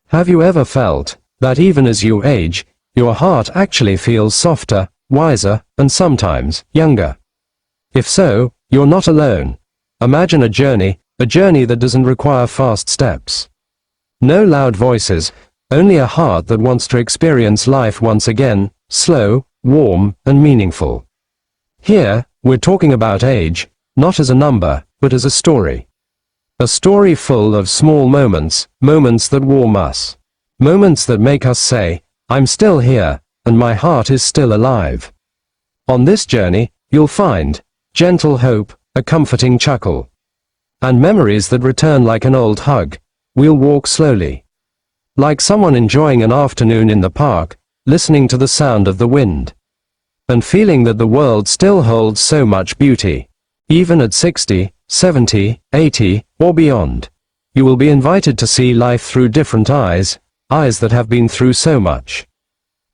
Have you ever felt that even as you age, your heart actually feels softer, wiser, and sometimes younger? If so, you're not alone. Imagine a journey that doesn't require fast steps. No loud voices, only a heart that wants to experience life once again, slow, warm, and meaningful. Here, we're talking about age, not as a number, but as a story. A story full of small moments, moments that warm us. Moments that make us say, I'm still here, and my heart is still alive. On this journey, you'll find gentle hope, a comforting chuckle, and memories that return like an old hug. We'll walk slowly, like someone enjoying an afternoon in the park, listening to the sound of the wind, and feeling that the world still holds so much beauty. Even at 60, 70, 80, or beyond, you will be invited to see life through different eyes, eyes that have been through so much,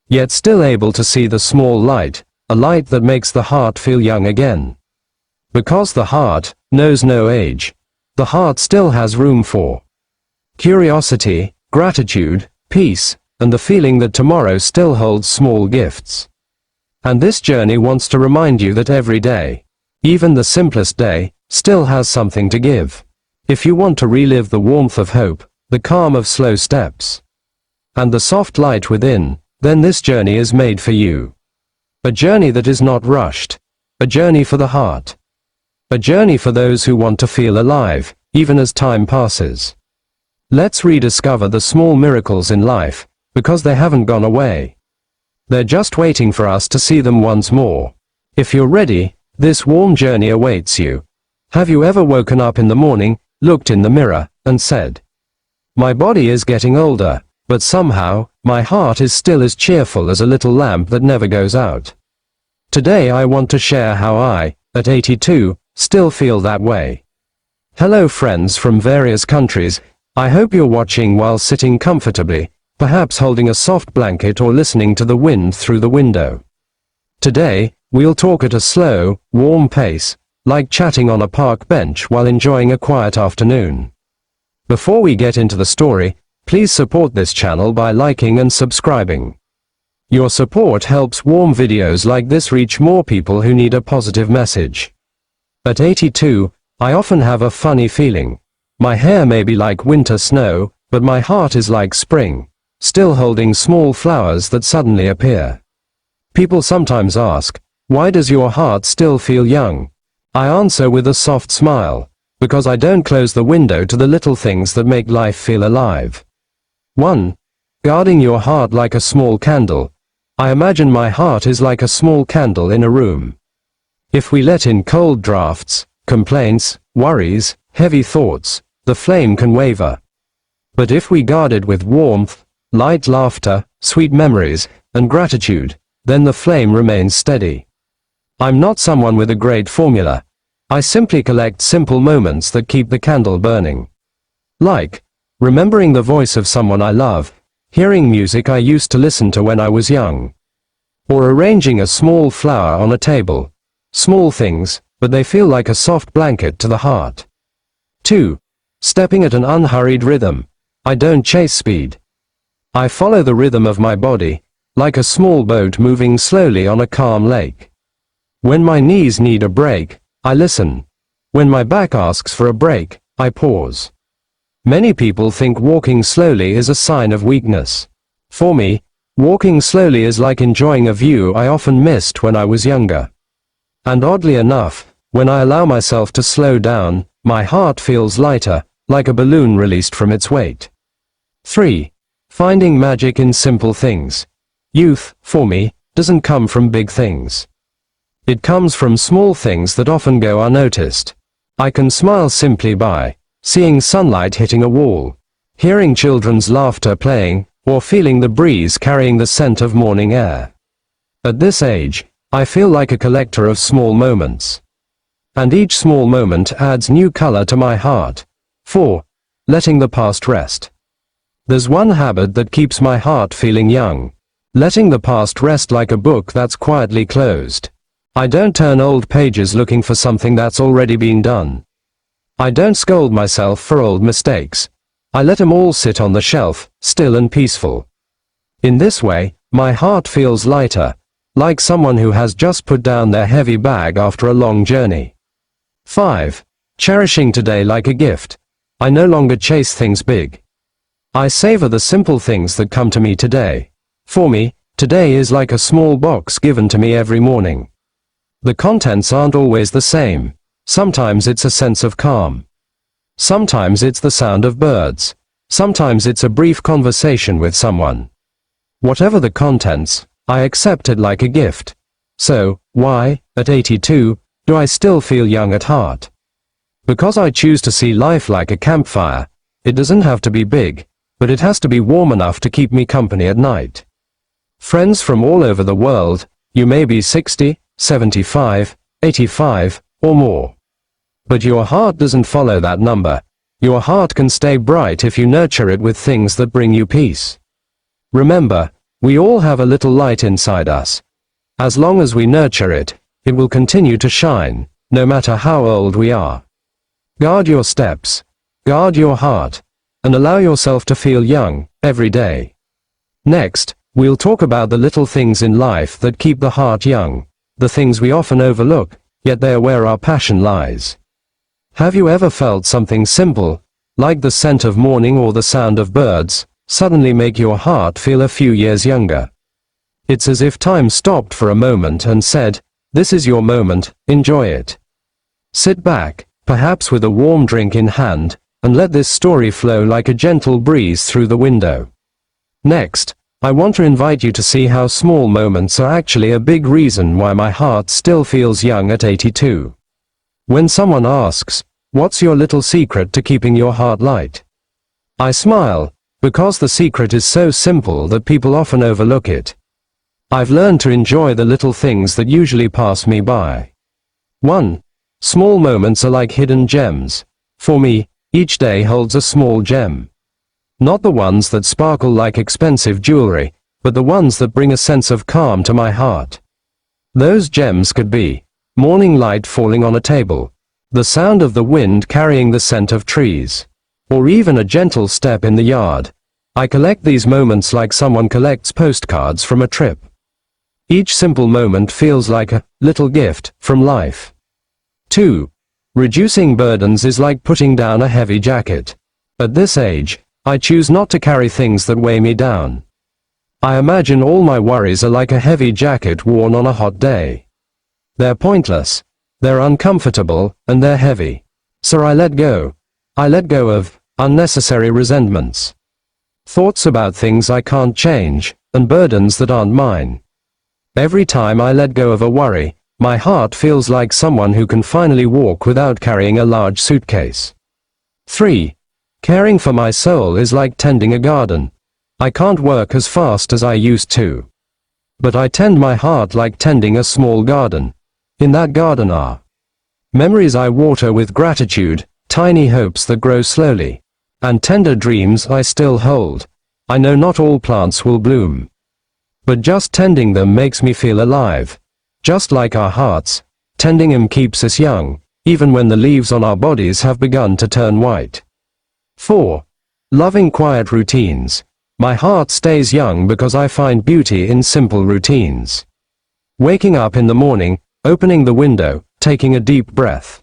yet still able to see the small light, a light that makes the heart feel young again. Because the heart knows no age, the heart still has room for curiosity, gratitude, peace, and the feeling that tomorrow still holds small gifts. And this journey wants to remind you that every day, even the simplest day, still has something to give. If you want to relive the warmth of hope, the calm of slow steps, and the soft light within, then this journey is made for you. A journey that is not rushed. A journey for the heart. A journey for those who want to feel alive, even as time passes. Let's rediscover the small miracles in life, because they haven't gone away. They're just waiting for us to see them once more. If you're ready, this warm journey awaits you. Have you ever woken up in the morning, looked in the mirror, and said, my body is getting older, but somehow, my heart is still as cheerful as a little lamp that never goes out. Today I want to share how I, at 82, still feel that way. Hello friends from various countries, I hope you're watching while sitting comfortably, perhaps holding a soft blanket or listening to the wind through the window. Today, we'll talk at a slow, warm pace, like chatting on a park bench while enjoying a quiet afternoon. Before we get into the story, please support this channel by liking and subscribing. Your support helps warm videos like this reach more people who need a positive message. At 82, I often have a funny feeling. My hair may be like winter snow, but my heart is like spring, still holding small flowers that suddenly appear. People sometimes ask, why does your heart still feel young? I answer with a soft smile, because I don't close the window to the little things that make life feel alive. 1. Guarding your heart like a small candle. I imagine my heart is like a small candle in a room. If we let in cold drafts, complaints, worries, heavy thoughts, the flame can waver. But if we guard it with warmth, light laughter, sweet memories, and gratitude, then the flame remains steady. I'm not someone with a great formula. I simply collect simple moments that keep the candle burning. Like remembering the voice of someone I love, hearing music I used to listen to when I was young, or arranging a small flower on a table. Small things, but they feel like a soft blanket to the heart. 2. Stepping at an unhurried rhythm. I don't chase speed. I follow the rhythm of my body, like a small boat moving slowly on a calm lake. When my knees need a break, I listen. When my back asks for a break, I pause. Many people think walking slowly is a sign of weakness. For me, walking slowly is like enjoying a view I often missed when I was younger. And oddly enough, when I allow myself to slow down, my heart feels lighter, like a balloon released from its weight. 3. Finding magic in simple things. Youth, for me, doesn't come from big things. It comes from small things that often go unnoticed. I can smile simply by seeing sunlight hitting a wall, hearing children's laughter playing, or feeling the breeze carrying the scent of morning air. At this age, I feel like a collector of small moments. And each small moment adds new color to my heart. 4. Letting the past rest. There's one habit that keeps my heart feeling young. Letting the past rest like a book that's quietly closed. I don't turn old pages looking for something that's already been done. I don't scold myself for old mistakes. I let them all sit on the shelf, still and peaceful. In this way, my heart feels lighter, like someone who has just put down their heavy bag after a long journey. 5. Cherishing today like a gift. I no longer chase things big. I savor the simple things that come to me today. For me, today is like a small box given to me every morning. The contents aren't always the same. Sometimes it's a sense of calm. Sometimes it's the sound of birds. Sometimes it's a brief conversation with someone. Whatever the contents, I accept it like a gift. So, why, at 82, do I still feel young at heart? Because I choose to see life like a campfire. It doesn't have to be big, but it has to be warm enough to keep me company at night. Friends from all over the world, you may be 60, 75, 85, or more. But your heart doesn't follow that number. Your heart can stay bright if you nurture it with things that bring you peace. Remember, we all have a little light inside us. As long as we nurture it, it will continue to shine, no matter how old we are. Guard your steps, guard your heart, and allow yourself to feel young, every day. Next, we'll talk about the little things in life that keep the heart young, the things we often overlook, yet they are where our passion lies. Have you ever felt something simple, like the scent of morning or the sound of birds, suddenly make your heart feel a few years younger? It's as if time stopped for a moment and said, "This is your moment, enjoy it." Sit back, perhaps with a warm drink in hand, and let this story flow like a gentle breeze through the window. Next, I want to invite you to see how small moments are actually a big reason why my heart still feels young at 82. When someone asks, "What's your little secret to keeping your heart light?" I smile, because the secret is so simple that people often overlook it. I've learned to enjoy the little things that usually pass me by. 1. Small moments are like hidden gems. For me, each day holds a small gem. Not the ones that sparkle like expensive jewelry, but the ones that bring a sense of calm to my heart. Those gems could be morning light falling on a table, the sound of the wind carrying the scent of trees, or even a gentle step in the yard. I collect these moments like someone collects postcards from a trip. Each simple moment feels like a little gift from life. 2. Reducing burdens is like putting down a heavy jacket. At this age, I choose not to carry things that weigh me down. I imagine all my worries are like a heavy jacket worn on a hot day. They're pointless, they're uncomfortable, and they're heavy. So I let go. I let go of unnecessary resentments, thoughts about things I can't change, and burdens that aren't mine. Every time I let go of a worry, my heart feels like someone who can finally walk without carrying a large suitcase. 3. Caring for my soul is like tending a garden. I can't work as fast as I used to. But I tend my heart like tending a small garden. In that garden are memories I water with gratitude, tiny hopes that grow slowly, and tender dreams I still hold. I know not all plants will bloom, but just tending them makes me feel alive. Just like our hearts, tending them keeps us young, even when the leaves on our bodies have begun to turn white. 4. Loving quiet routines. My heart stays young because I find beauty in simple routines. Waking up in the morning, opening the window, taking a deep breath.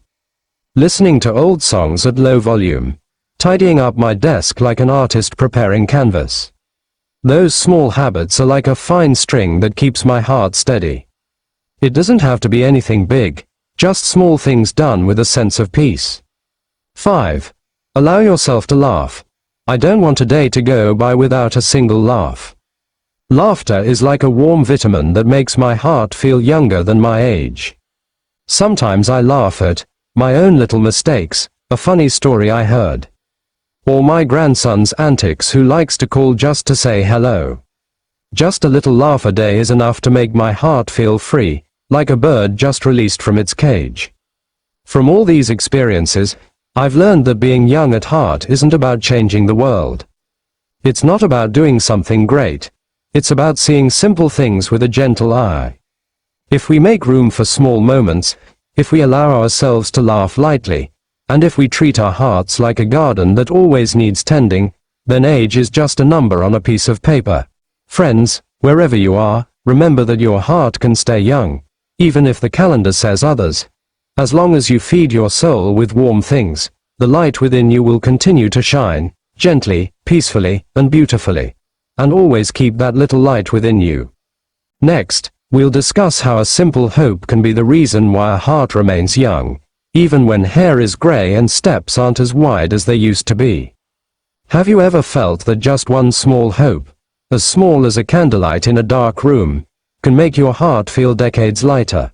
Listening to old songs at low volume. Tidying up my desk like an artist preparing canvas. Those small habits are like a fine string that keeps my heart steady. It doesn't have to be anything big, just small things done with a sense of peace. 5. Allow yourself to laugh. I don't want a day to go by without a single laugh. Laughter is like a warm vitamin that makes my heart feel younger than my age. Sometimes I laugh at my own little mistakes, a funny story I heard, or my grandson's antics who likes to call just to say hello. Just a little laugh a day is enough to make my heart feel free, like a bird just released from its cage. From all these experiences, I've learned that being young at heart isn't about changing the world. It's not about doing something great. It's about seeing simple things with a gentle eye. If we make room for small moments, if we allow ourselves to laugh lightly, And if we treat our hearts like a garden that always needs tending, then age is just a number on a piece of paper. Friends, wherever you are, remember that your heart can stay young, even if the calendar says others. As long as you feed your soul with warm things, the light within you will continue to shine, gently, peacefully, and beautifully. And always keep that little light within you. Next, we'll discuss how a simple hope can be the reason why a heart remains young, even when hair is gray and steps aren't as wide as they used to be. Have you ever felt that just one small hope, as small as a candlelight in a dark room, can make your heart feel decades lighter?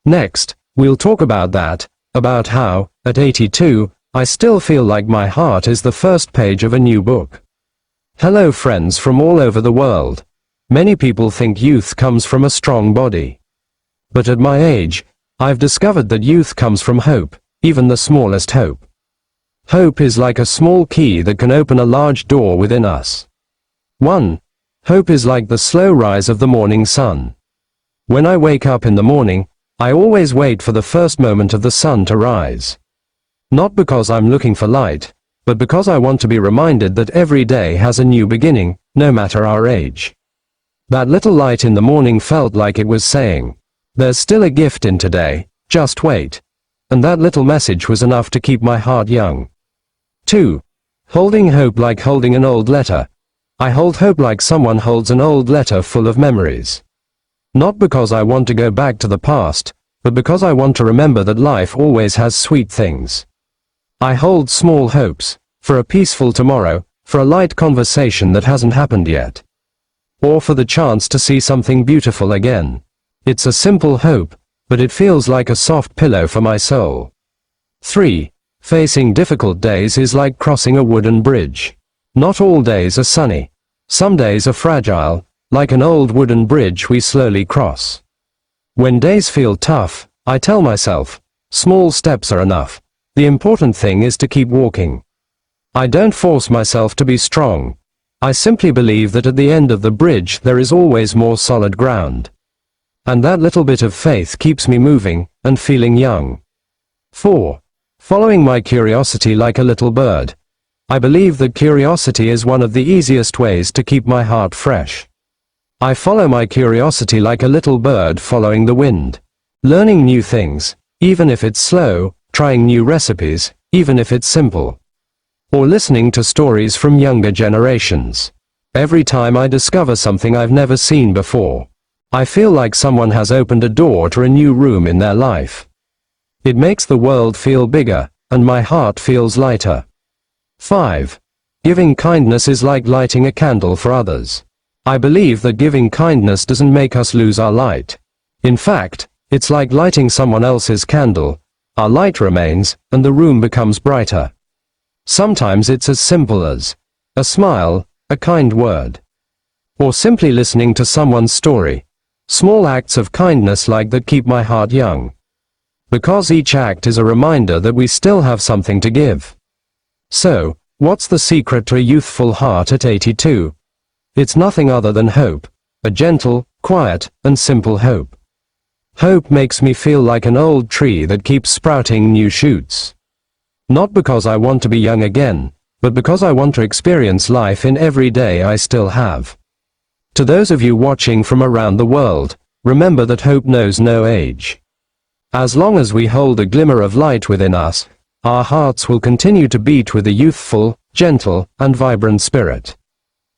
Next, we'll talk about that, about how, at 82, I still feel like my heart is the first page of a new book. Hello friends from all over the world. Many people think youth comes from a strong body. But at my age, I've discovered that youth comes from hope, even the smallest hope. Hope is like a small key that can open a large door within us. 1. Hope is like the slow rise of the morning sun. When I wake up in the morning, I always wait for the first moment of the sun to rise. Not because I'm looking for light, but because I want to be reminded that every day has a new beginning, no matter our age. That little light in the morning felt like it was saying, there's still a gift in today, just wait. And that little message was enough to keep my heart young. 2. Holding hope like holding an old letter. I hold hope like someone holds an old letter full of memories. Not because I want to go back to the past, but because I want to remember that life always has sweet things. I hold small hopes, for a peaceful tomorrow, for a light conversation that hasn't happened yet. Or for the chance to see something beautiful again. It's a simple hope, but it feels like a soft pillow for my soul. 3. Facing difficult days is like crossing a wooden bridge. Not all days are sunny. Some days are fragile, like an old wooden bridge we slowly cross. When days feel tough, I tell myself, small steps are enough. The important thing is to keep walking. I don't force myself to be strong. I simply believe that at the end of the bridge there is always more solid ground. And that little bit of faith keeps me moving, and feeling young. 4. Following my curiosity like a little bird. I believe that curiosity is one of the easiest ways to keep my heart fresh. I follow my curiosity like a little bird following the wind. Learning new things, even if it's slow, trying new recipes, even if it's simple. Or listening to stories from younger generations. Every time I discover something I've never seen before, I feel like someone has opened a door to a new room in their life. It makes the world feel bigger, and my heart feels lighter. 5. Giving kindness is like lighting a candle for others. I believe that giving kindness doesn't make us lose our light. In fact, it's like lighting someone else's candle. Our light remains, and the room becomes brighter. Sometimes it's as simple as a smile, a kind word, or simply listening to someone's story. Small acts of kindness like that keep my heart young. Because each act is a reminder that we still have something to give. So, what's the secret to a youthful heart at 82? It's nothing other than hope. A gentle, quiet, and simple hope. Hope makes me feel like an old tree that keeps sprouting new shoots. Not because I want to be young again, but because I want to experience life in every day I still have. To those of you watching from around the world, remember that hope knows no age. As long as we hold a glimmer of light within us, our hearts will continue to beat with a youthful, gentle, and vibrant spirit.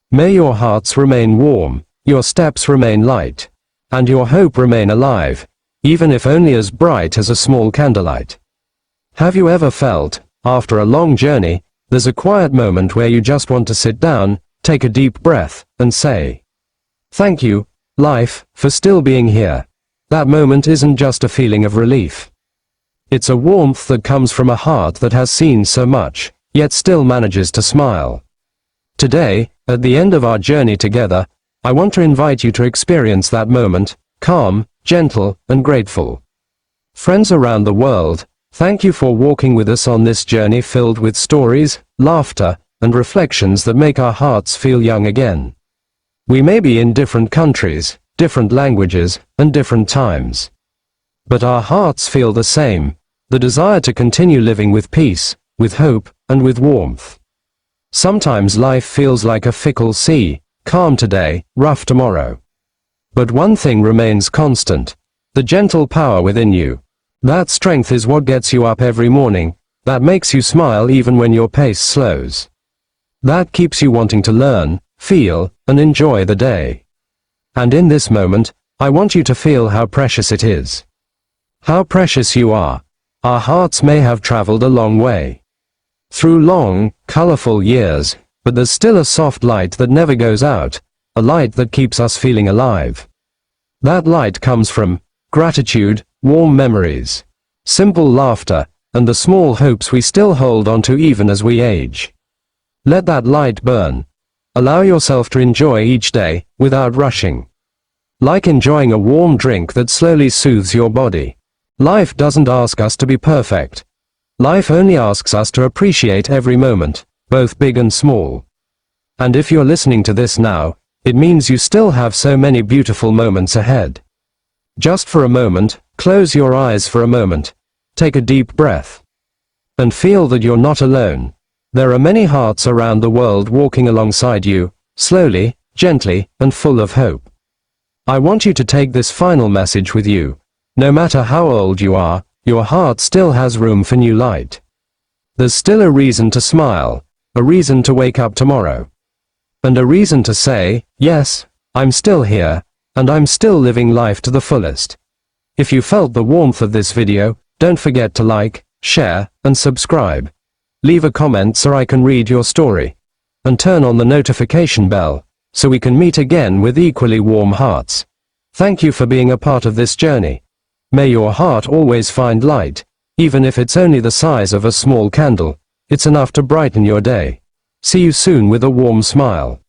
May your hearts remain warm, your steps remain light, and your hope remain alive, even if only as bright as a small candlelight. Have you ever felt, after a long journey, there's a quiet moment where you just want to sit down, take a deep breath, and say, "Thank you, life, for still being here." That moment isn't just a feeling of relief. It's a warmth that comes from a heart that has seen so much, yet still manages to smile. Today, at the end of our journey together, I want to invite you to experience that moment, calm, gentle, and grateful. Friends around the world, thank you for walking with us on this journey filled with stories, laughter, and reflections that make our hearts feel young again. We may be in different countries, different languages, and different times. But our hearts feel the same, The desire to continue living with peace, with hope, and with warmth. Sometimes life feels like a fickle sea, calm today, rough tomorrow. But one thing remains constant. The gentle power within you. That strength is what gets you up every morning, that makes you smile even when your pace slows. That keeps you wanting to learn, feel, and enjoy the day. And in this moment, I want you to feel how precious it is. How precious you are. Our hearts may have traveled a long way. Through long, colorful years, but there's still a soft light that never goes out, a light that keeps us feeling alive. That light comes from gratitude, warm memories, simple laughter, and the small hopes we still hold onto even as we age. Let that light burn. Allow yourself to enjoy each day, without rushing. Like enjoying a warm drink that slowly soothes your body. Life doesn't ask us to be perfect. Life only asks us to appreciate every moment, both big and small. And if you're listening to this now, it means you still have so many beautiful moments ahead. Just for a moment, close your eyes for a moment. Take a deep breath. And feel that you're not alone. There are many hearts around the world walking alongside you, slowly, gently, and full of hope. I want you to take this final message with you. No matter how old you are, your heart still has room for new light. There's still a reason to smile, a reason to wake up tomorrow. And a reason to say, yes, I'm still here, and I'm still living life to the fullest. If you felt the warmth of this video, don't forget to like, share, and subscribe. Leave a comment so I can read your story. And turn on the notification bell, so we can meet again with equally warm hearts. Thank you for being a part of this journey. May your heart always find light, even if it's only the size of a small candle. It's enough to brighten your day. See you soon with a warm smile.